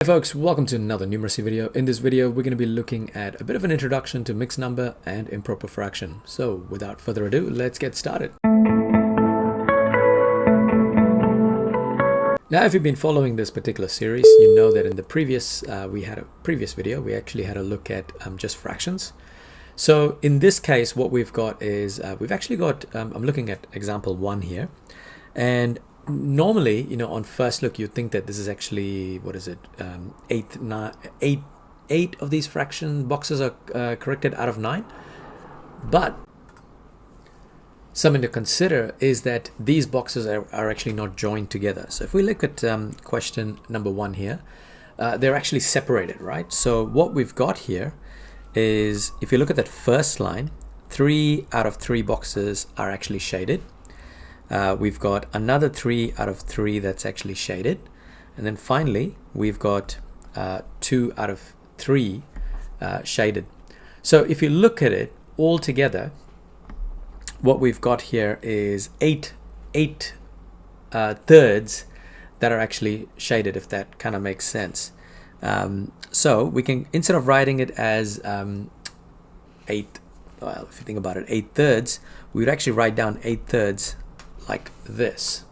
Hey folks, welcome to another numeracy video. In this video, we're going to be looking at a bit of an introduction to mixed number and improper fraction. So without further ado, let's get started. Now, if you've been following this particular series, you know that in the previous video, we actually had a look at just fractions. So in this case, what we've got is we've actually got, I'm looking at example 1 here, and normally, on first look, you'd think that this is actually, what is it, 8 of these fraction boxes are corrected out of 9. But something to consider is that these boxes are actually not joined together. So if we look at question number 1 here, they're actually separated, right? So what we've got here is, if you look at that first line, 3 out of 3 boxes are actually shaded. We've got another 3 out of 3 that's actually shaded. And then finally, we've got 2 out of 3 shaded. So if you look at it all together, what we've got here is 8 thirds that are actually shaded, if that kind of makes sense. So we can, instead of writing it as 8, well, if you think about it, 8 thirds, we would actually write down 8 thirds like this,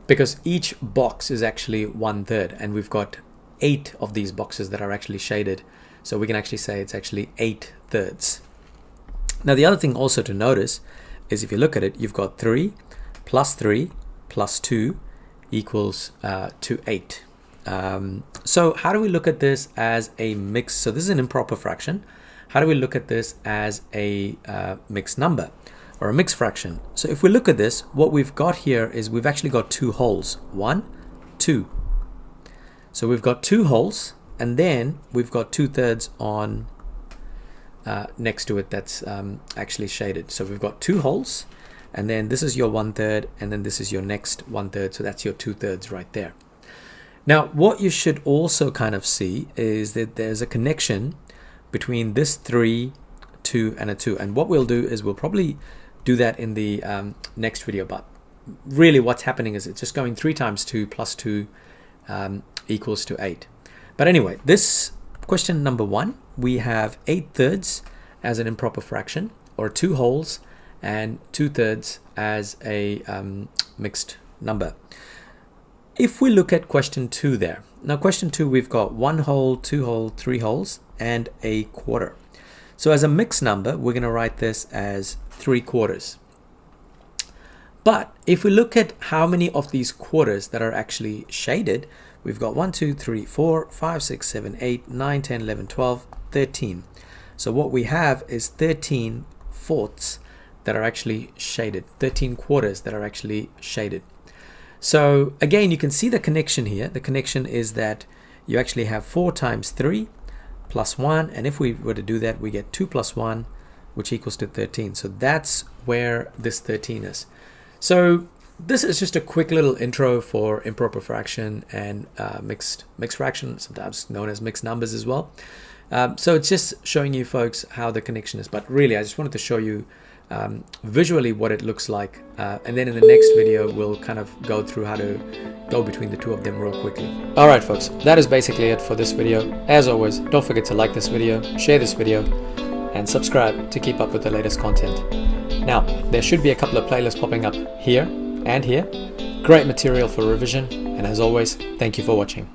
because each box is actually 1/3, and we've got 8 of these boxes that are actually shaded, so we can actually say it's actually 8 thirds. Now the other thing also to notice is, if you look at it, you've got 3 plus 3 plus 2 equals to 8. So how do we look at this as a mix? So this is an improper fraction. How do we look at this as a mixed number or a mixed fraction? So if we look at this, what we've got here is we've actually got 2 holes, 1, 2. So we've got 2 holes, and then we've got 2/3 on next to it that's actually shaded. So we've got 2 holes, and then this is your 1/3, and then this is your next 1/3. So that's your 2/3 right there. Now, what you should also kind of see is that there's a connection between this 3, 2, and a 2. And what we'll do is we'll probably do that in the next video, but really what's happening is it's just going 3 times 2 plus 2 equals to 8. But anyway, this question number 1, we have 8 thirds as an improper fraction, or 2 holes and 2/3 as a mixed number. If we look at question 2 there, now question 2, we've got 1 hole, 2 hole, 3 holes, and a quarter. So as a mixed number, we're going to write this as 3/4. But if we look at how many of these quarters that are actually shaded, we've got 1, 2, 3, 4, 5, 6, 7, 8, 9, 10, 11, 12, 13. So what we have is 13 fourths that are actually shaded, 13 quarters that are actually shaded. So again, you can see the connection here. The connection is that you actually have 4 times 3 plus 1, and if we were to do that, we get 2 plus 1, which equals to 13. So that's where this 13 is. So this is just a quick little intro for improper fraction and mixed fraction, sometimes known as mixed numbers as well. So it's just showing you folks how the connection is, but really I just wanted to show you visually what it looks like, and then in the next video we'll kind of go through how to go between the two of them real quickly. Alright folks, that is basically it for this video. As always, don't forget to like this video, share this video, and subscribe to keep up with the latest content. Now, there should be a couple of playlists popping up here and here. Great material for revision, and as always, thank you for watching.